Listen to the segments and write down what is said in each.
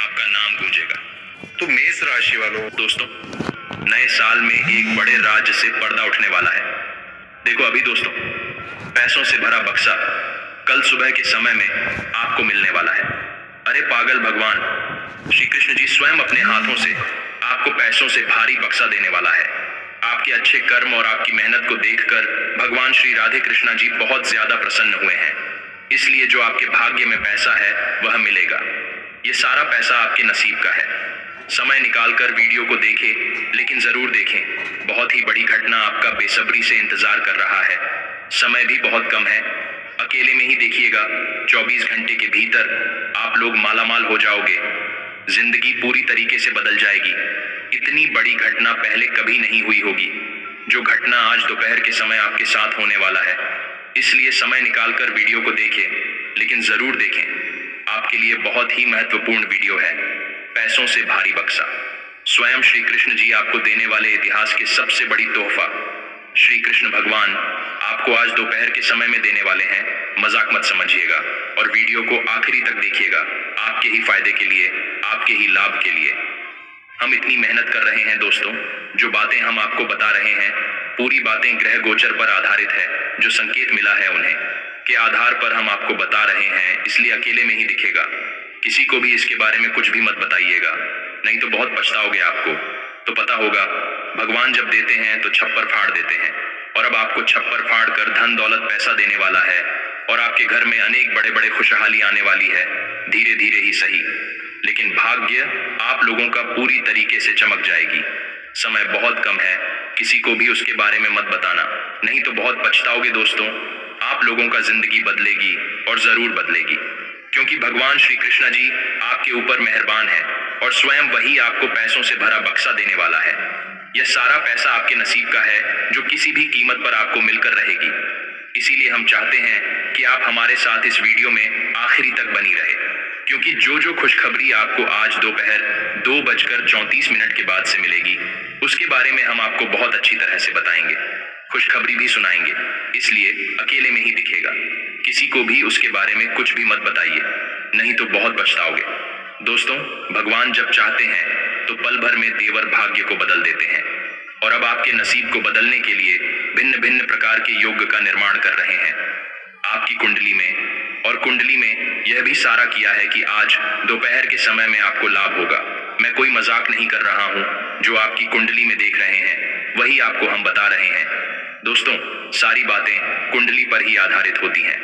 आपका नाम गूंजेगा। तो मेष राशि वालों, दोस्तों, नए साल में एक बड़े राज से पर्दा उठने वाला है। देखो अभी दोस्तों, पैसों से भरा बक्सा कल सुबह के समय में आपको मिलने वाला है। अरे पागल, भगवान श्री कृष्ण जी स्वयं अपने हाथों से आपको पैसों से भारी बक्सा देने वाला है। आपके अच्छे कर्म और आपकी मेहनत को देखकर भगवान श्री राधे कृष्णा जी बहुत ज्यादा प्रसन्न हुए हैं। इसलिए जो आपके भाग्य में पैसा है वह मिलेगा। ये सारा पैसा आपके नसीब का है। समय निकालकर वीडियो को देखें, लेकिन जरूर देखें। बहुत ही बड़ी घटना आपका बेसब्री से इंतजार कर रहा है। समय भी बहुत कम है। अकेले में ही देखिएगा, 24 घंटे के भीतर आप लोग मालामाल हो जाओगे। जिंदगी पूरी तरीके से बदल जाएगी। इतनी बड़ी घटना पहले कभी नहीं हुई होगी। जो घटना आज दोपहर के समय आपके साथ होने वाला है। इसलिए समय निकालकर वीडियो को देखें, लेकिन जरूर देखें। आपके लिए बहुत ही महत्वपूर्ण वीडियो है। पैसों से भारी बक्सा स्वयं श्री कृष्ण जी आपको देने वाले इतिहास के सबसे बड़ी तोहफा श्री कृष्ण भगवान आपको आज दोपहर के समय में देने वाले हैं। मजाक मत समझिएगा और वीडियो को आखिरी तक देखिएगा। आपके ही फायदे के लिए, आपके ही लाभ के लिए हम इतनी मेहनत कर रहे हैं दोस्तों। जो बातें हम आपको बता रहे हैं, पूरी बातें ग्रह गोचर पर आधारित है। जो संकेत मिला है उन्हें के आधार पर हम आपको बता रहे हैं, इसलिए अकेले में ही दिखेगा। किसी को भी इसके बारे में कुछ भी मत बताइएगा, नहीं तो बहुत पछताओगे। आपको तो पता होगा, भगवान जब देते हैं तो छप्पर फाड़ देते हैं। और अब आपको छप्पर फाड़ कर धन दौलत पैसा देने वाला है और आपके घर में अनेक बड़े बड़े खुशहाली आने वाली है। धीरे धीरे ही सही, लेकिन भाग्य आप लोगों का पूरी तरीके से चमक जाएगी। समय बहुत कम है, किसी को भी उसके बारे में मत बताना, नहीं तो बहुत पछताओगे दोस्तों। आप लोगों का जिंदगी बदलेगी और जरूर बदलेगी, क्योंकि भगवान श्री कृष्ण जी आपके ऊपर मेहरबान है और स्वयं वही आपको पैसों से भरा बक्सा देने वाला है। यह सारा पैसा आपके नसीब का है, जो किसी भी कीमत पर आपको मिलकर रहेगी। इसीलिए हम चाहते हैं कि आप हमारे साथ इस वीडियो में आखिरी तक बनी रहे, क्योंकि जो खुशखबरी आपको आज दोपहर 2:34 के बाद से मिलेगी, उसके बारे में हम आपको बहुत अच्छी तरह से बताएंगे। खुशखबरी भी सुनाएंगे, इसलिए अकेले में ही दिखेगा। किसी को भी उसके बारे में कुछ भी मत बताइए, नहीं तो बहुत पछताओगे दोस्तों। भगवान जब चाहते हैं तो पल भर में देवर भाग्य को बदल देते हैं और अब आपके नसीब को बदलने के लिए भिन्न भिन्न प्रकार के योग का निर्माण कर रहे हैं आपकी कुंडली में। और कुंडली में यह भी सारा किया है कि आज दोपहर के समय में आपको लाभ होगा। मैं कोई मजाक नहीं कर रहा हूं। जो आपकी कुंडली में देख रहे हैं वही आपको हम बता रहे हैं दोस्तों। सारी बातें कुंडली पर ही आधारित होती हैं,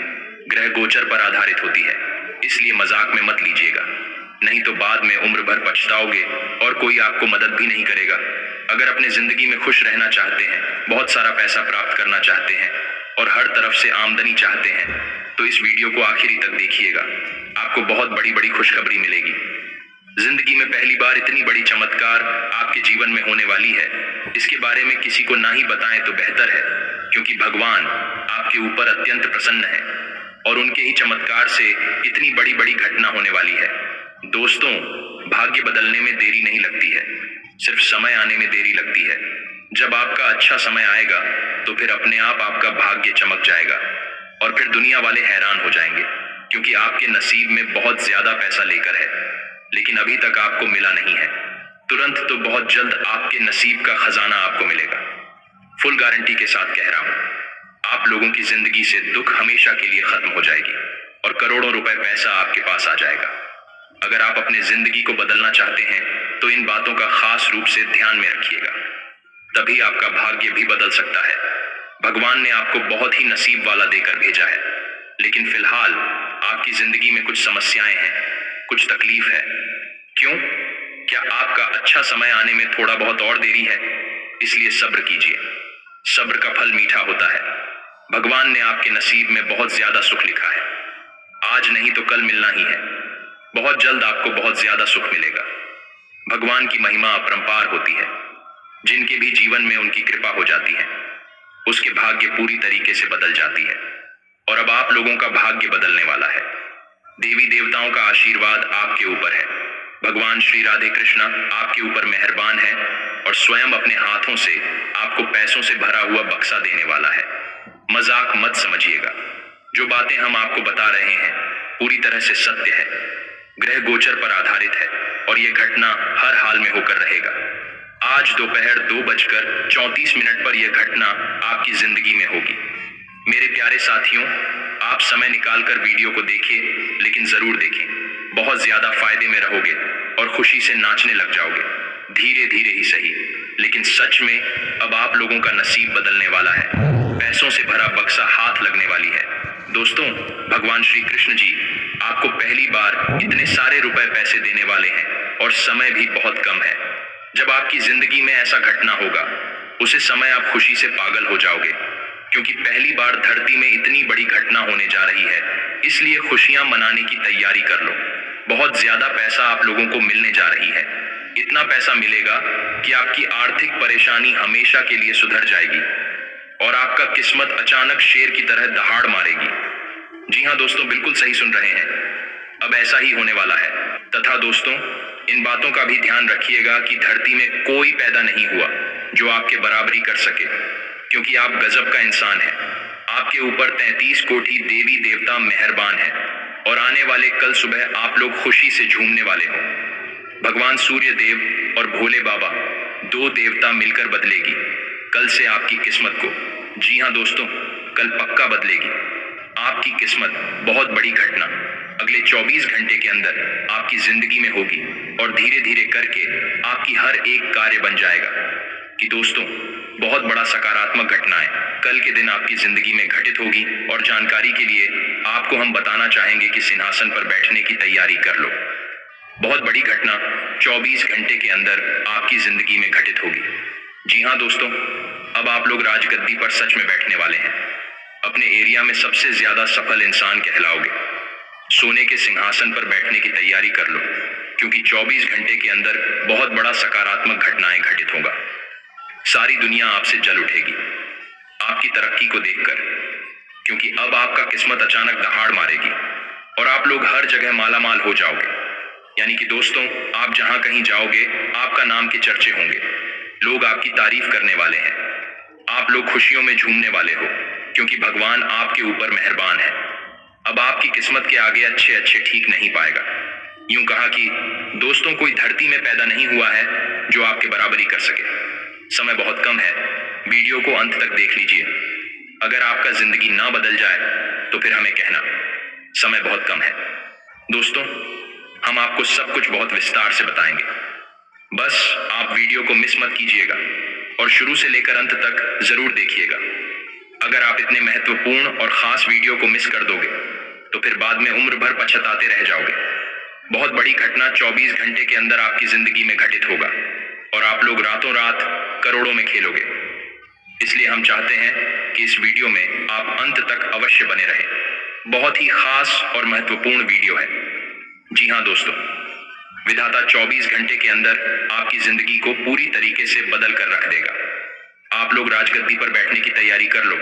ग्रह गोचर पर आधारित होती है। इसलिए मजाक में मत लीजिएगा, नहीं तो बाद में उम्र भर पछताओगे और कोई आपको मदद भी नहीं करेगा। अगर अपने जिंदगी में खुश रहना चाहते हैं, बहुत सारा पैसा प्राप्त करना चाहते हैं और हर तरफ से आमदनी चाहते हैं, तो इस वीडियो को आखिरी तक देखिएगा। आपको बहुत बड़ी बड़ी खुशखबरी मिलेगी। जिंदगी में पहली बार इतनी बड़ी चमत्कार आपके जीवन में होने वाली है। इसके बारे में किसी को ना ही बताएं तो बेहतर है, क्योंकि भगवान आपके ऊपर अत्यंत प्रसन्न है और उनके ही चमत्कार से इतनी बड़ी बड़ी घटना होने वाली है दोस्तों। भाग्य बदलने में देरी नहीं लगती है, सिर्फ समय आने में देरी लगती है। जब आपका अच्छा समय आएगा तो फिर अपने आप आपका भाग्य चमक जाएगा और फिर दुनिया वाले हैरान हो जाएंगे, क्योंकि आपके नसीब में बहुत ज्यादा पैसा लेकर है, लेकिन अभी तक आपको मिला नहीं है। तुरंत तो बहुत जल्द आपके नसीब का खजाना आपको मिलेगा। फुल गारंटी के साथ कह रहा हूं, आप लोगों की जिंदगी से दुख हमेशा के लिए खत्म हो जाएगी और करोड़ों रुपए पैसा आपके पास आ जाएगा। अगर आप अपनी जिंदगी को बदलना चाहते हैं तो इन बातों का खास रूप से ध्यान में रखिएगा, तभी आपका भाग्य भी बदल सकता है। भगवान ने आपको बहुत ही नसीब वाला देकर भेजा है, लेकिन फिलहाल आपकी जिंदगी में कुछ समस्याएं हैं, कुछ तकलीफ है। क्यों? क्या आपका अच्छा समय आने में थोड़ा बहुत और देरी है? इसलिए सब्र कीजिए, सब्र का फल मीठा होता है। भगवान ने आपके नसीब में बहुत ज्यादा सुख लिखा है। आज नहीं तो कल मिलना ही है। बहुत जल्द आपको बहुत ज्यादा सुख मिलेगा। भगवान की महिमा अपरंपार होती है। जिनके भी जीवन में उनकी कृपा हो जाती है, उसके भाग्य पूरी तरीके से बदल जाती है। और अब आप लोगों का भाग्य बदलने वाला है। देवी देवताओं का आशीर्वाद आपके ऊपर है। भगवान श्री राधे कृष्णा आपके ऊपर मेहरबान है और स्वयं अपने हाथों से आपको पैसों से भरा हुआ बक्सा देने वाला है। मजाक मत समझिएगा। जो बातें हम आपको बता रहे हैं पूरी तरह से सत्य है, ग्रह गोचर पर आधारित है। और ये घटना हर हाल में होकर रहेगा। आज दोपहर 2:34 पर यह घटना आपकी जिंदगी में होगी। मेरे प्यारे साथियों, आप समय निकालकर वीडियो को देखिए, लेकिन जरूर देखें। बहुत ज्यादा फायदे में रहोगे और खुशी से नाचने लग जाओगे। धीरे धीरे ही सही, लेकिन सच में अब आप लोगों का नसीब बदलने वाला है। पैसों से भरा बक्सा हाथ लगने वाली है। दोस्तों, भगवान श्री कृष्ण जी आपको पहली बार इतने सारे रुपए पैसे देने वाले हैं और समय भी बहुत कम है। जब आपकी जिंदगी में ऐसा घटना होगा, उसे समय आप खुशी से पागल हो जाओगे, क्योंकि पहली बार धरती में इतनी बड़ी घटना होने जा रही है। इसलिए खुशियां मनाने की तैयारी कर लो। बहुत ज्यादा पैसा आप लोगों को मिलने जा रही है। इतना पैसा मिलेगा कि आपकी आर्थिक परेशानी हमेशा के लिए सुधर जाएगी और आपका किस्मत अचानक शेर की तरह दहाड़ मारेगी। जी हाँ दोस्तों, बिल्कुल सही सुन रहे हैं। अब ऐसा ही होने वाला है। तथा दोस्तों, इन बातों का भी ध्यान रखिएगा कि धरती में कोई पैदा नहीं हुआ जो आपके बराबरी कर सके, क्योंकि आप गजब का इंसान हैं। आपके ऊपर 33 कोटि देवी देवता मेहरबान हैं और आने वाले कल सुबह आप लोग खुशी से झूमने वाले हो। भगवान सूर्य देव और भोले बाबा, दो देवता मिलकर बदलेगी कल से आपकी किस्मत को। जी हाँ दोस्तों, कल पक्का बदलेगी आपकी किस्मत। बहुत बड़ी घटना अगले 24 घंटे के अंदर आपकी जिंदगी में होगी और धीरे धीरे करके आपकी हर एक कार्य बन जाएगा। कि दोस्तों, बहुत बड़ा सकारात्मक घटनाएं कल के दिन आपकी जिंदगी में घटित होगी। और जानकारी के लिए आपको हम बताना चाहेंगे कि सिंहासन पर बैठने की तैयारी कर लो। बहुत बड़ी घटना 24 घंटे के अंदर आपकी जिंदगी में घटित होगी। जी हाँ दोस्तों, अब आप लोग राजगद्दी पर सच में बैठने वाले हैं। अपने एरिया में सबसे ज्यादा सफल इंसान कहलाओगे। सोने के सिंहासन पर बैठने की तैयारी कर लो, क्योंकि 24 घंटे के अंदर बहुत बड़ा सकारात्मक घटनाएं घटित होगा। सारी दुनिया आपसे जल उठेगी आपकी तरक्की को देखकर, क्योंकि अब आपका किस्मत अचानक दहाड़ मारेगी और आप लोग हर जगह मालामाल हो जाओगे। यानी कि दोस्तों, आप जहां कहीं जाओगे आपका नाम के चर्चे होंगे। लोग आपकी तारीफ करने वाले हैं। आप लोग खुशियों में झूमने वाले हो, क्योंकि भगवान आपके ऊपर मेहरबान है। अब आपकी किस्मत के आगे अच्छे अच्छे ठीक नहीं पाएगा। यूं कहा कि दोस्तों, कोई धरती में पैदा नहीं हुआ है जो आपके बराबरी कर सके। समय बहुत कम है, वीडियो को अंत तक देख लीजिए। अगर आपका जिंदगी ना बदल जाए तो फिर हमें कहना। समय बहुत कम है दोस्तों, हम आपको सब कुछ बहुत विस्तार से बताएंगे। बस आप वीडियो को मिस मत कीजिएगा और शुरू से लेकर अंत तक जरूर देखिएगा। अगर आप इतने महत्वपूर्ण और खास वीडियो को मिस कर दोगे तो फिर बाद में उम्र भर पछताते रह जाओगे। बहुत बड़ी घटना 24 घंटे के अंदर आपकी जिंदगी में घटित होगा और आप लोग रातों रात करोड़ों में खेलोगे। इसलिए हम चाहते हैं कि इस वीडियो में आप अंत तक अवश्य बने रहें। बहुत ही खास और महत्वपूर्ण वीडियो है। जी हाँ दोस्तों, विधाता 24 घंटे के अंदर आपकी जिंदगी को पूरी तरीके से बदल कर रख देगा। आप लोग राजगद्दी पर बैठने की तैयारी कर लो।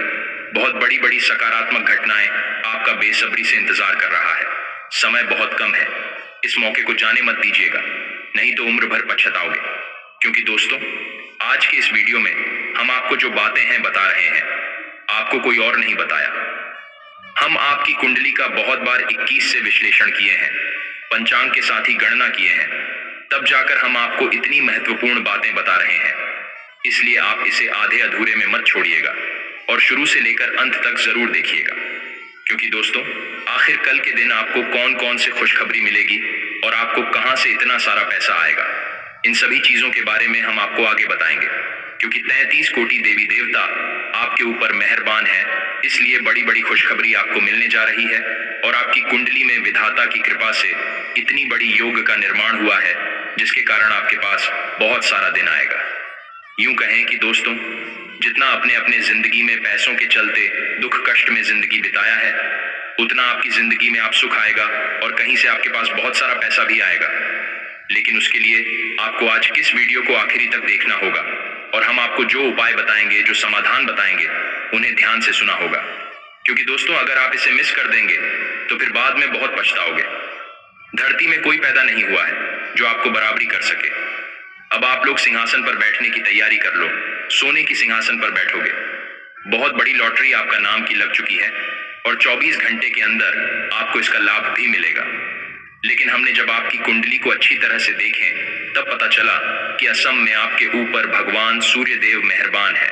बहुत बड़ी बड़ी सकारात्मक घटनाएं आपका बेसब्री से इंतजार कर रहा है। समय बहुत कम है, इस मौके को जाने मत दीजिएगा, नहीं तो उम्र भर पछताओगे। क्योंकि दोस्तों, आज के इस वीडियो में हम आपको जो बातें हैं बता रहे हैं, आपको कोई और नहीं बताया। हम आपकी कुंडली का बहुत बार 21 से विश्लेषण किए हैं, पंचांग के साथ ही गणना किए हैं, तब जाकर हम आपको इतनी महत्वपूर्ण बातें बता रहे हैं। इसलिए आप इसे आधे अधूरे में मत छोड़िएगा और शुरू से लेकर अंत तक जरूर देखिएगा। क्योंकि दोस्तों, आखिर कल के दिन आपको कौन कौन से खुशखबरी मिलेगी और आपको कहां से इतना सारा पैसा आएगा, इन सभी चीजों के बारे में हम आपको आगे बताएंगे। क्योंकि 33 कोटि देवी देवता आपके ऊपर मेहरबान है, इसलिए बड़ी बड़ी खुशखबरी आपको मिलने जा रही है। और आपकी कुंडली में विधाता की कृपा से इतनी बड़ी योग का निर्माण हुआ है, जिसके कारण आपके पास बहुत सारा दिन आएगा। यूं कहें कि दोस्तों, जितना अपने अपने जिंदगी में पैसों के चलते दुख कष्ट में जिंदगी बिताया है, उतना आपकी जिंदगी में आप सुख आएगा और कहीं से आपके पास बहुत सारा पैसा भी आएगा। लेकिन उसके लिए आपको आज किस वीडियो को आखिरी तक देखना होगा और हम आपको जो उपाय बताएंगे, जो समाधान बताएंगे, उन्हें ध्यान से सुना होगा। क्योंकि दोस्तों, अगर आप इसे मिस कर देंगे तो फिर बाद में बहुत पछताओगे। धरती में कोई पैदा नहीं हुआ है जो आपको बराबरी कर सके। अब आप लोग सिंहासन पर बैठने की तैयारी कर लो, सोने की सिंहासन पर बैठोगे। बहुत बड़ी लॉटरी आपका नाम की लग चुकी है और 24 घंटे के अंदर आपको इसका लाभ भी मिलेगा। लेकिन हमने जब आपकी कुंडली को अच्छी तरह से देखें तब पता चला कि असम में आपके ऊपर भगवान सूर्य देव मेहरबान है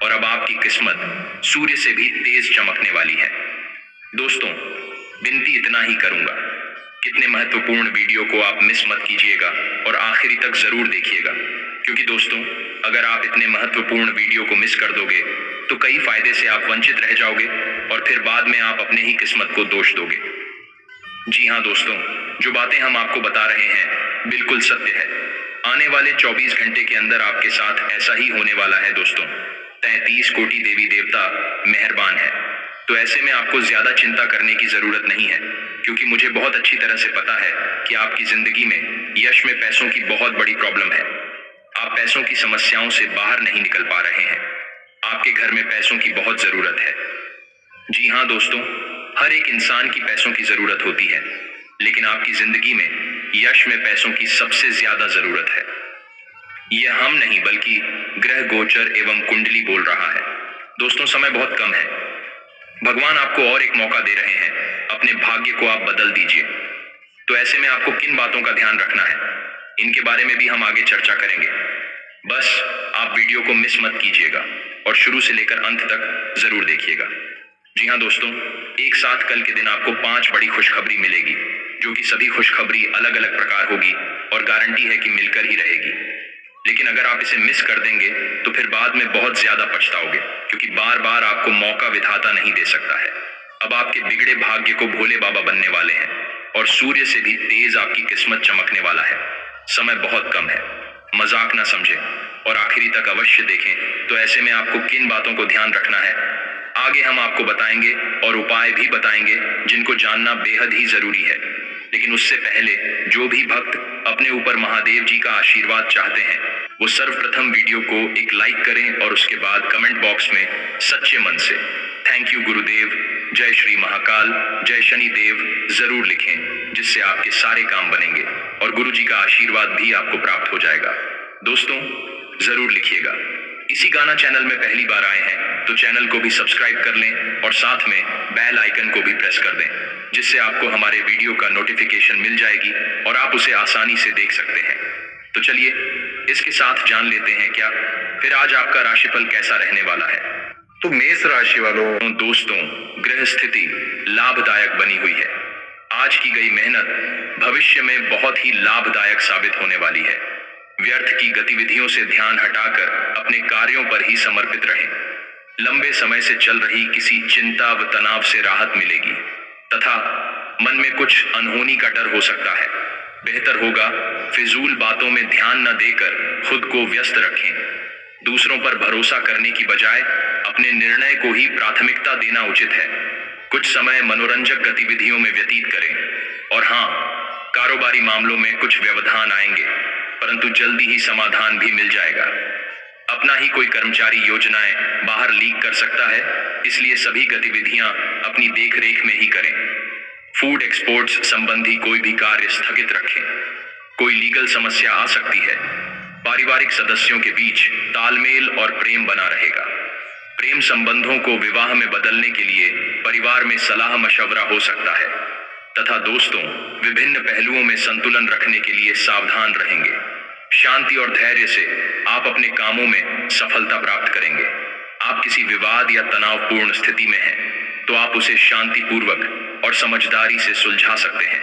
और अब आपकी किस्मत सूर्य से भी तेज चमकने वाली है। दोस्तों, विनती इतना ही करूंगा, कितने महत्वपूर्ण वीडियो को आप मिस मत कीजिएगा और आखिरी तक जरूर देखिएगा, क्योंकि दोस्तों अगर आप इतने महत्वपूर्ण वीडियो को मिस कर दोगे तो कई फायदे से आप वंचित रह जाओगे और फिर बाद में आप अपने ही किस्मत को दोष दोगे। जी हाँ दोस्तों, जो बातें हम आपको बता रहे हैं बिल्कुल सत्य है। आने वाले 24 घंटे के अंदर आपके साथ ऐसा ही होने वाला है दोस्तों। 33 कोटि देवी देवता मेहरबान है, तो ऐसे में आपको ज्यादा चिंता करने की जरूरत नहीं है, क्योंकि मुझे बहुत अच्छी तरह से पता है कि आपकी जिंदगी में यश में पैसों की बहुत बड़ी प्रॉब्लम है। आप पैसों की समस्याओं से बाहर नहीं निकल पा रहे हैं। आपके घर में पैसों की बहुत जरूरत है। जी हाँ दोस्तों, हर एक इंसान की पैसों की जरूरत होती है, लेकिन आपकी जिंदगी में यश में पैसों की सबसे ज्यादा जरूरत है। यह हम नहीं बल्कि ग्रह गोचर एवं कुंडली बोल रहा है। दोस्तों, समय बहुत कम है। भगवान आपको और एक मौका दे रहे हैं, अपने भाग्य को आप बदल दीजिए। तो ऐसे में आपको किन बातों का ध्यान रखना है, इनके बारे में भी हम आगे चर्चा करेंगे। बस आप वीडियो को मिस मत कीजिएगा और शुरू से लेकर अंत तक जरूर देखिएगा। जी हाँ दोस्तों, एक साथ कल के दिन आपको 5 बड़ी खुशखबरी मिलेगी, जो कि सभी खुशखबरी अलग अलग प्रकार होगी और गारंटी है कि मिलकर ही रहेगी। लेकिन अगर आप इसे मिस कर देंगे तो फिर बाद में बहुत ज्यादा पछताओगे, क्योंकि बार बार आपको मौका विधाता नहीं दे सकता है। अब आपके बिगड़े भाग्य को भोले बाबा बनने वाले हैं और सूर्य से भी तेज आपकी किस्मत चमकने वाला है। समय बहुत कम है, मजाक ना समझें और आखिरी तक अवश्य देखें। तो ऐसे में आपको किन बातों को ध्यान रखना है आगे हम आपको बताएंगे और उपाय भी बताएंगे, जिनको जानना बेहद ही जरूरी है। लेकिन उससे पहले जो भी भक्त अपने ऊपर महादेव जी का आशीर्वाद चाहते हैं, वो सर्वप्रथम वीडियो को एक लाइक करें और उसके बाद कमेंट बॉक्स में सच्चे मन से थैंक यू गुरुदेव, जय श्री महाकाल, जय शनि देव जरूर लिखें, जिससे आपके सारे काम बनेंगे और गुरु जी का आशीर्वाद भी आपको प्राप्त हो जाएगा। दोस्तों, जरूर लिखिएगा। इसी गाना चैनल में पहली बार आए हैं तो चैनल को भी सब्सक्राइब कर लें और साथ में बेल आइकन को भी प्रेस कर दें, जिससे आपको हमारे वीडियो का नोटिफिकेशन मिल जाएगी और आप उसे आसानी से देख सकते हैं। तो चलिए इसके साथ जान लेते हैं क्या फिर आज आपका राशिफल कैसा रहने वाला है। तो मेष राशि वालों, दोस्तों ग्रह स्थिति लाभदायक बनी हुई है। आज की गई मेहनत भविष्य में बहुत ही लाभदायक साबित होने वाली है। व्यर्थ की गतिविधियों से ध्यान हटाकर अपने कार्यों पर ही समर्पित रहें। लंबे समय से चल रही किसी चिंता व तनाव से राहत मिलेगी तथा मन में कुछ अनहोनी का डर हो सकता है। बेहतर होगा फिजूल बातों में ध्यान न देकर खुद को व्यस्त रखें। दूसरों पर भरोसा करने की बजाय अपने निर्णय को ही प्राथमिकता देना उचित है। कुछ समय मनोरंजक गतिविधियों में व्यतीत करें और हाँ, कारोबारी मामलों में कुछ व्यवधान आएंगे, परंतु जल्दी ही समाधान भी मिल जाएगा। अपना ही कोई कर्मचारी योजनाएं बाहर लीक कर सकता है, इसलिए सभी गतिविधियां अपनी देखरेख में ही करें। फूड एक्सपोर्ट्स संबंधी कोई भी कार्य स्थगित रखें। कोई लीगल समस्या आ सकती है। पारिवारिक सदस्यों के बीच तालमेल और प्रेम बना रहेगा। प्रेम संबंधों को विवाह में बदलने के लिए परिवार में सलाह मशवरा हो सकता है तथा दोस्तों विभिन्न पहलुओं में संतुलन रखने के लिए सावधान रहेंगे। शांति और धैर्य से आप अपने कामों में सफलता प्राप्त करेंगे। आप किसी विवाद या तनावपूर्ण स्थिति में हैं तो आप उसे शांतिपूर्वक और समझदारी से सुलझा सकते हैं।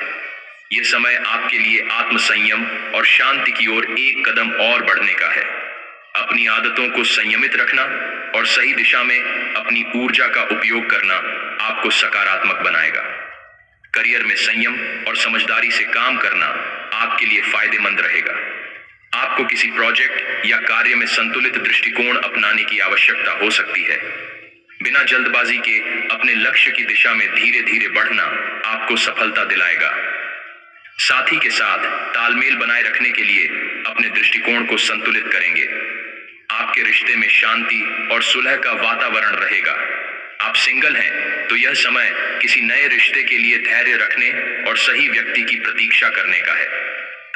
यह समय आपके लिए आत्मसंयम और शांति की ओर एक कदम और बढ़ने का है। अपनी आदतों को संयमित रखना और सही दिशा में अपनी ऊर्जा का उपयोग करना आपको सकारात्मक बनाएगा। करियर में संयम और समझदारी से काम करना आपके लिए फायदेमंद रहेगा। आपको किसी प्रोजेक्ट या कार्य में संतुलित दृष्टिकोण अपनाने की आवश्यकता हो सकती है। बिना जल्दबाजी के अपने लक्ष्य की दिशा में धीरे धीरे बढ़ना आपको सफलता दिलाएगा। साथी के साथ तालमेल बनाए रखने के लिए अपने दृष्टिकोण को संतुलित करेंगे। आपके रिश्ते में शांति और सुलह का वातावरण रहेगा। आप सिंगल हैं तो यह समय किसी नए रिश्ते के लिए धैर्य रखने और सही व्यक्ति की प्रतीक्षा करने का है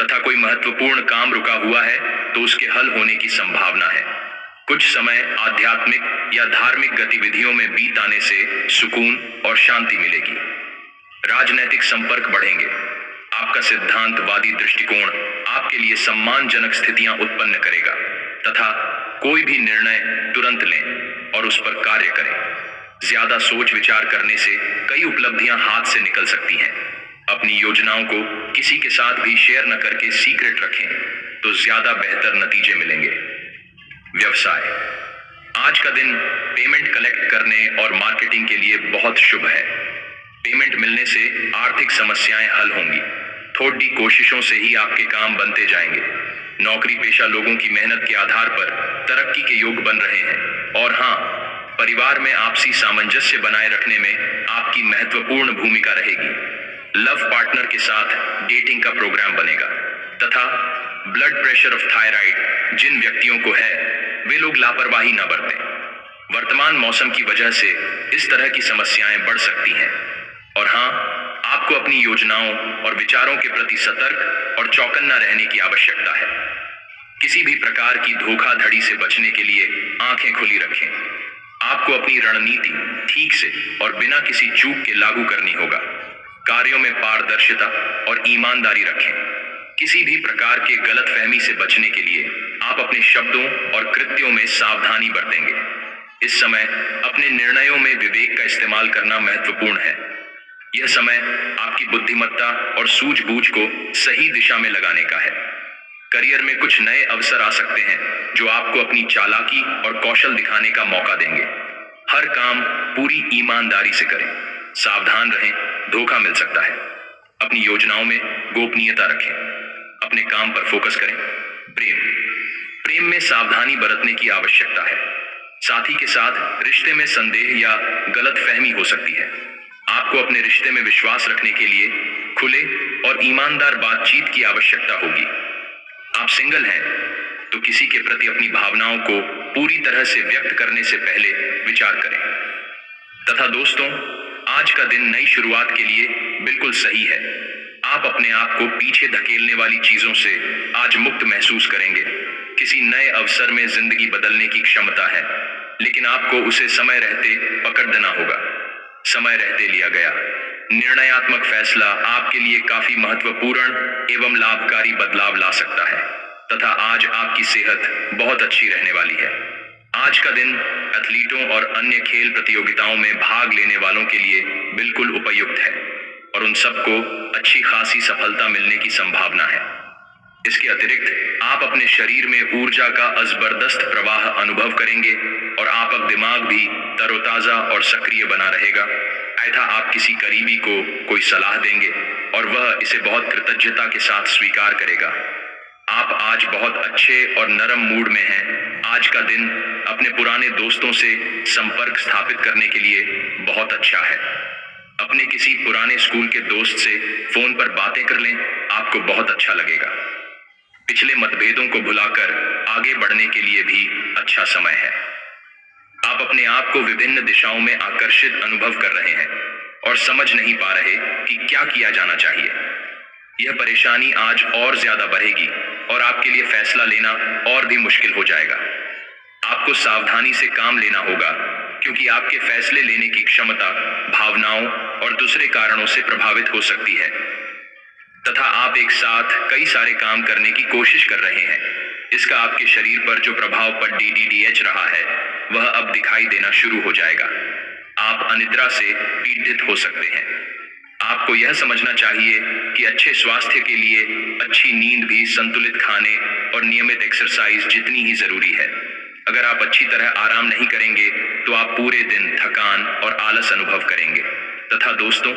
तथा कोई महत्वपूर्ण काम रुका हुआ है तो उसके हल होने की संभावना है। कुछ समय आध्यात्मिक या धार्मिक गतिविधियों में बीत आने से सुकून और शांति मिलेगी। राजनैतिक संपर्क बढ़ेंगे। आपका सिद्धांतवादी दृष्टिकोण आपके लिए सम्मानजनक स्थितियां उत्पन्न करेगा तथा कोई भी निर्णय तुरंत लें और उस पर कार्य करें। ज्यादा सोच विचार करने से कई उपलब्धियां हाथ से निकल सकती हैं। अपनी योजनाओं को किसी के साथ भी शेयर न करके सीक्रेट रखें तो ज्यादा बेहतर नतीजे मिलेंगे। व्यवसाय, आज का दिन पेमेंट कलेक्ट करने और मार्केटिंग के लिए बहुत शुभ है। पेमेंट मिलने से आर्थिक समस्याएं हल होंगी। थोड़ी कोशिशों से ही आपके काम बनते जाएंगे। नौकरी पेशा लोगों की मेहनत के आधार पर तरक्की के योग बन रहे हैं। और हाँ, परिवार में आपसी सामंजस्य बनाए रखने में आपकी महत्वपूर्ण भूमिका रहेगी। लव पार्टनर के साथ डेटिंग का प्रोग्राम बनेगा तथा ब्लड प्रेशर ऑफ थायराइड जिन व्यक्तियों को है वे लोग लापरवाही न बरतें। वर्तमान मौसम की वजह से इस तरह की समस्याएं बढ़ सकती हैं। और हाँ, आपको अपनी योजनाओं और विचारों के प्रति सतर्क और चौकन्ना रहने की आवश्यकता है। किसी भी प्रकार की धोखाधड़ी से बचने के लिए आंखें खुली रखें। आपको अपनी रणनीति ठीक से और बिना किसी चूक के लागू करनी होगा। कार्यों में पारदर्शिता और ईमानदारी रखें। किसी भी प्रकार के गलतफहमी से बचने के लिए आप अपने शब्दों और कृत्यों में सावधानी बरतेंगे। इस समय अपने निर्णयों में विवेक का इस्तेमाल करना महत्वपूर्ण है। यह समय आपकी बुद्धिमत्ता और सूझबूझ को सही दिशा में लगाने का है। करियर में कुछ नए अवसर आ सकते हैं जो आपको अपनी चालाकी और कौशल दिखाने का मौका देंगे। हर काम पूरी ईमानदारी से करें। सावधान रहें, धोखा मिल सकता है। अपनी योजनाओं में गोपनीयता रखें। अपने काम पर फोकस करें। प्रेम में सावधानी बरतने की आवश्यकता है। साथी के साथ रिश्ते में संदेह या गलतफहमी हो सकती है। आपको अपने रिश्ते में विश्वास रखने के लिए खुले और ईमानदार बातचीत की आवश्यकता होगी। आप सिंगल हैं तो किसी के प्रति अपनी भावनाओं को पूरी तरह से व्यक्त करने से पहले विचार करें। तथा दोस्तों, आज का दिन नई शुरुआत के लिए बिल्कुल सही है। आप अपने आप को पीछे धकेलने वाली चीजों से आज मुक्त महसूस करेंगे। किसी नए अवसर में जिंदगी बदलने की क्षमता है, लेकिन आपको उसे समय रहते पकड़ देना होगा। समय रहते लिया गया निर्णयात्मक फैसला आपके लिए काफी महत्वपूर्ण एवं लाभकारी बदलाव ला सकता है तथा आज आपकी सेहत बहुत अच्छी रहने वाली है। आज का दिन एथलीटों और अन्य खेल प्रतियोगिताओं में भाग लेने वालों के लिए बिल्कुल उपयुक्त है और उन सबको अच्छी खासी सफलता मिलने की संभावना है। इसके अतिरिक्त आप अपने शरीर में ऊर्जा का जबरदस्त प्रवाह अनुभव करेंगे और आपका दिमाग भी तरोताजा और सक्रिय बना रहेगा। ऐसा आप किसी करीबी को कोई सलाह देंगे और वह इसे बहुत कृतज्ञता के साथ स्वीकार करेगा। आप आज बहुत अच्छे और नरम मूड में हैं। आज का दिन अपने पुराने दोस्तों से संपर्क स्थापित करने के लिए बहुत अच्छा है। अपने किसी पुराने स्कूल के दोस्त से फोन पर बातें कर लें, आपको बहुत अच्छा लगेगा। पिछले मतभेदों को भुलाकर आगे बढ़ने के लिए भी अच्छा समय है। आप अपने आप को विभिन्न दिशाओं में आकर्षित अनुभव कर रहे हैं और समझ नहीं पा रहे कि क्या किया जाना चाहिए। यह परेशानी आज और ज्यादा बढ़ेगी और आपके लिए फैसला लेना और भी मुश्किल हो जाएगा। आपको सावधानी से काम लेना होगा क्योंकि आपके फैसले लेने की क्षमता भावनाओं और दूसरे कारणों से प्रभावित हो सकती है तथा आप एक साथ कई सारे काम करने की कोशिश कर रहे हैं। इसका आपके शरीर पर जो प्रभाव पर DDDH रहा है वह अब दिखाई देना शुरू हो जाएगा। आप अनिद्रा से पीड़ित हो सकते हैं। आपको यह समझना चाहिए कि अच्छे स्वास्थ्य के लिए अच्छी नींद भी संतुलित खाने और नियमित एक्सरसाइज जितनी ही जरूरी है। अगर आप अच्छी तरह आराम नहीं करेंगे तो आप पूरे दिन थकान और आलस अनुभव करेंगे। तथा दोस्तों,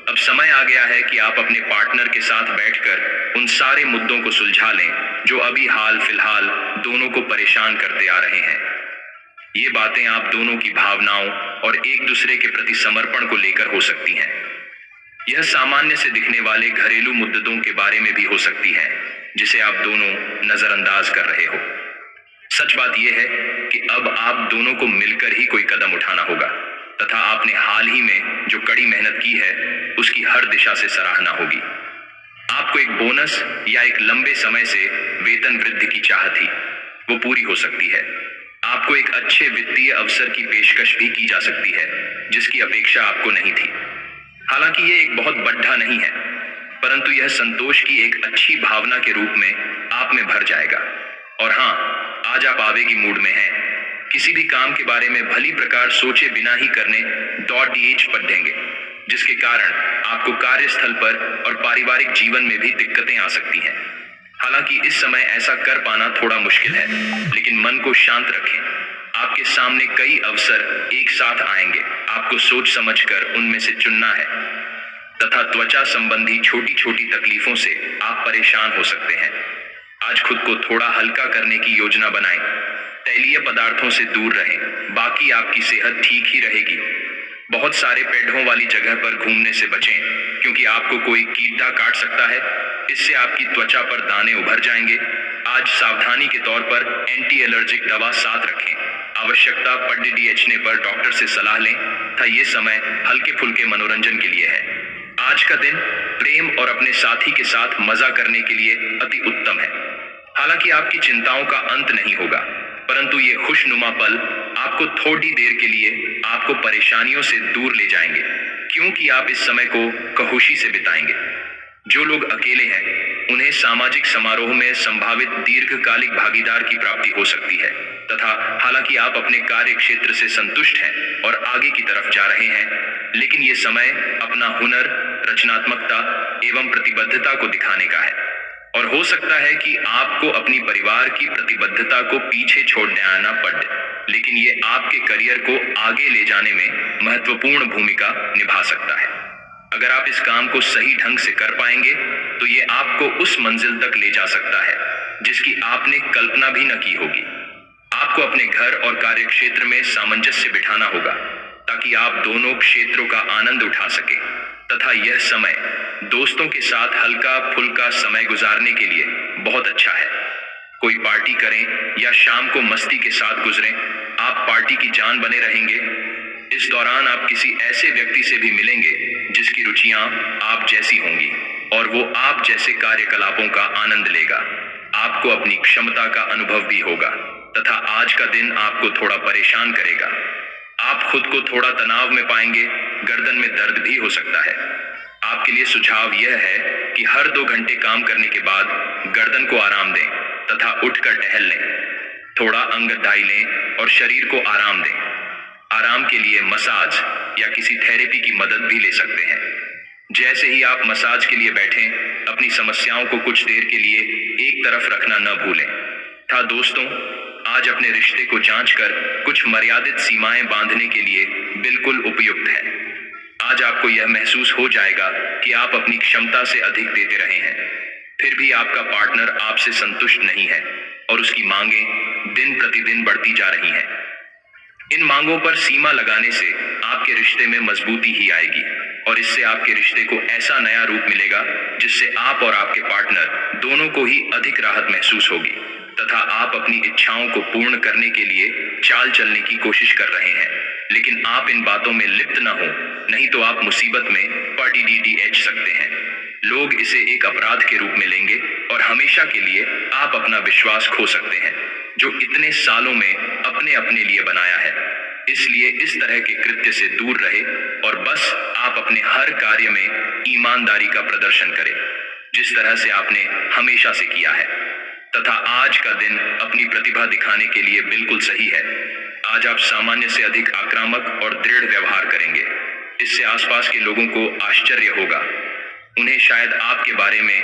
अब समय आ गया है कि आप अपने पार्टनर के साथ बैठकर उन सारे मुद्दों को सुलझा लें जो अभी हाल फिलहाल दोनों को परेशान करते आ रहे हैं। ये बातें आप दोनों की भावनाओं और एक दूसरे के प्रति समर्पण को लेकर हो सकती हैं। यह सामान्य से दिखने वाले घरेलू मुद्दों के बारे में भी हो सकती है जिसे आप दोनों नजरअंदाज कर रहे हो। सच बात यह है कि अब आप दोनों को मिलकर ही कोई कदम उठाना होगा तथा आपने हाल ही में जो कड़ी मेहनत की है उसकी हर दिशा से सराहना होगी। आपको एक बोनस या एक लंबे समय से वेतन वृद्धि की चाह थी, वो पूरी हो सकती है। आपको एक अच्छे वित्तीय अवसर की पेशकश भी की जा सकती है जिसकी अपेक्षा आपको नहीं थी। हालांकि ये एक बहुत बड़ा नहीं है। परंतु यह संतोष की एक अच्छी भावना के रूप में आप में भर जाएगा। और हाँ, आज आप आवेगी मूड में हैं, किसी भी काम के बारे में भली प्रकार सोचे बिना ही करने .dh पढ़ेंगे, जिसके कारण आपको कार्यस्थल पर और पारिवारिक जीवन में भी दिक्कतें आ सकती हैं। हालांकि इस समय ऐसा कर पाना थोड़ा मुश्किल है, लेकिन मन को शांत रखें। आपके सामने कई अवसर एक साथ आएंगे, आपको सोच समझकर उनमें से चुनना है। तथा त्वचा संबंधी छोटी छोटी तकलीफों से आप परेशान हो सकते हैं। आज खुद को थोड़ा हल्का करने की योजना बनाएं, तैलीय पदार्थों से दूर रहें, बाकी आपकी सेहत ठीक ही रहेगी। बहुत सारे पेड़ों वाली जगह पर घूमने से बचें, क्योंकि आपको कोई कीड़ा काट सकता है, इससे आपकी त्वचा पर दाने उभर जाएंगे। आज सावधानी के तौर पर एंटी एलर्जिक दवा साथ रखें। आवश्यकता पड़ने पर डॉक्टर से सलाह लें तथा ये समय हल्के फुल्के मनोरंजन के लिए है। आज का दिन प्रेम और अपने साथी के साथ मजा करने के लिए अति उत्तम है। हालांकि आपकी चिंताओं का अंत नहीं होगा, परंतु ये खुशनुमा पल आपको थोड़ी देर के लिए आपको परेशानियों से दूर ले जाएंगे, क्योंकि आप इस समय को खुशी से बिताएंगे। जो लोग अकेले हैं, उन्हें सामाजिक समारोह में संभावित दीर्घकालिक भागीदार की प्राप्ति हो सकती है। तथा हालांकि आप अपने कार्य क्षेत्र से संतुष्ट हैं और आगे की तरफ जा रहे हैं, लेकिन ये समय अपना हुनर, रचनात्मकता एवं प्रतिबद्धता को दिखाने का है। और हो सकता है कि आपको अपनी परिवार की प्रतिबद्धता को पीछे छोड़ने आना पड़े, लेकिन ये आपके करियर को आगे ले जाने में महत्वपूर्ण भूमिका निभा सकता है। अगर आप इस काम को सही ढंग से कर पाएंगे तो ये आपको उस मंजिल तक ले जा सकता है जिसकी आपने कल्पना भी न की होगी। आपको अपने घर और कार्य क्षेत्र में सामंजस्य बिठाना होगा, ताकि आप दोनों क्षेत्रों का आनंद उठा सके। तथा यह समय दोस्तों के साथ हल्का फुल्का समय गुजारने के लिए बहुत अच्छा है। कोई पार्टी करें या शाम को मस्ती के साथ गुजरें, आप पार्टी की जान बने रहेंगे। इस दौरान आप किसी ऐसे व्यक्ति से भी मिलेंगे जिसकी रुचियां आप जैसी होंगी और वो आप जैसे कार्यकलापों का आनंद लेगा। आपको अपनी क्षमता का अनुभव भी होगा तथा आज का दिन आपको थोड़ा परेशान करेगा। आप खुद को थोड़ा तनाव में पाएंगे, गर्दन में दर्द भी हो सकता है। आपके लिए सुझाव यह है कि हर 2 घंटे काम करने के बाद गर्दन को आराम दें तथा उठकर टहल लें, थोड़ा अंगडाई लें और शरीर को आराम दें। आराम के लिए मसाज या किसी थेरेपी की मदद भी ले सकते हैं। जैसे ही आप मसाज के लिए बैठें, अपनी समस्याओं को कुछ देर के लिए एक तरफ रखना न भूलें। था दोस्तों, आज अपने रिश्ते को जांचकर कुछ मर्यादित सीमाएं बांधने के लिए बिल्कुल उपयुक्त है। आज आपको यह महसूस हो जाएगा कि आप अपनी क्षमता से अधिक देते रहे हैं, फिर भी आपका पार्टनर आपसे संतुष्ट नहीं है और उसकी मांगें दिन प्रतिदिन बढ़ती जा रही हैं। इन मांगों पर सीमा लगाने से आपके रिश्ते में मजबूती ही आएगी और इससे आपके रिश्ते को ऐसा नया रूप मिलेगा जिससे आप और आपके पार्टनर दोनों को ही अधिक राहत महसूस होगी तथा आप अपनी इच्छाओं को पूर्ण करने के लिए चाल चलने की कोशिश कर रहे हैं। लेकिन आप इन बातों में लिप्त न हो, नहीं तो आप मुसीबत में पड़ सकते हैं। लोग इसे एक अपराध के रूप में लेंगे और हमेशा के लिए आप अपना विश्वास खो सकते हैं, जो इतने सालों में अपने अपने लिए बनाया है। इसलिए इस तरह के कृत्य से दूर रहे और बस आप अपने हर कार्य में ईमानदारी का प्रदर्शन करें, जिस तरह से आपने हमेशा से किया है। तथा आज का दिन अपनी प्रतिभा दिखाने के लिए बिल्कुल सही है। आज आप सामान्य से अधिक आक्रामक और दृढ़ व्यवहार करेंगे। इससे आसपास के लोगों को आश्चर्य होगा। उन्हें शायद आपके बारे में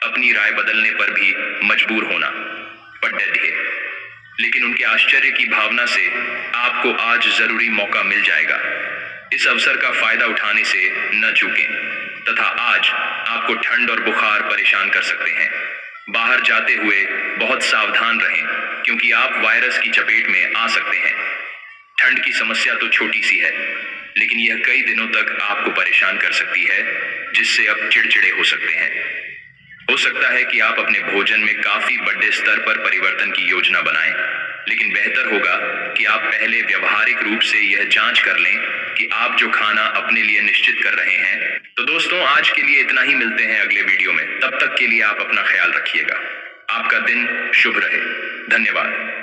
अपनी राय बदलने पर भी मजबूर होना पड़े, लेकिन उनके आश्चर्य की भावना से आपको आज जरूरी मौका मिल जाएगा। इस अवसर का फायदा उठाने से न चूकें। तथा आज आपको ठंड और बुखार परेशान कर सकते हैं। बाहर जाते हुए बहुत सावधान रहें, क्योंकि आप वायरस की चपेट में आ सकते हैं। ठंड की समस्या तो छोटी सी है, लेकिन यह कई दिनों तक आपको परेशान कर सकती है, जिससे आप चिड़चिड़े हो सकते हैं। हो सकता है कि आप अपने भोजन में काफी बड़े स्तर पर परिवर्तन की योजना बनाएं, लेकिन बेहतर होगा कि आप पहले व्यवहारिक रूप से यह जांच कर लें कि आप जो खाना अपने लिए निश्चित कर रहे हैं। तो दोस्तों, आज के लिए इतना ही। मिलते हैं अगले वीडियो में। तब तक के लिए आप अपना ख्याल रखिएगा। आपका दिन शुभ रहे। धन्यवाद।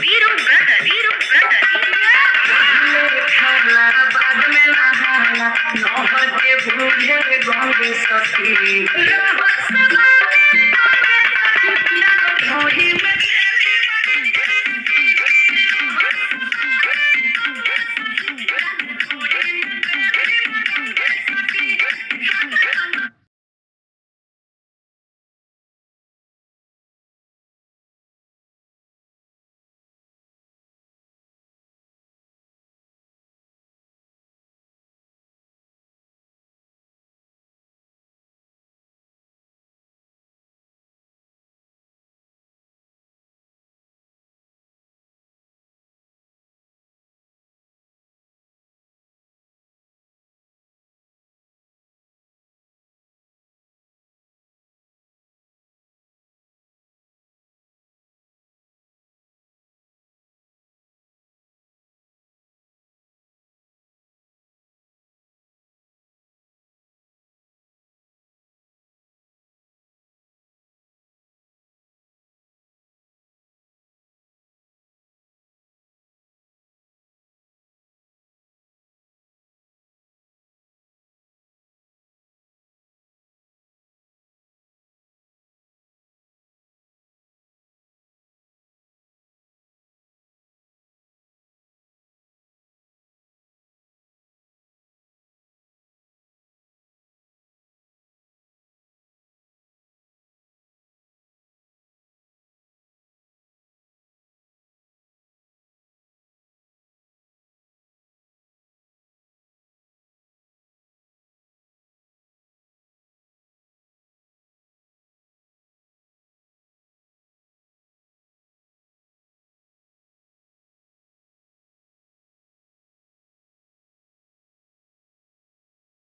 Viru Brothers. सखी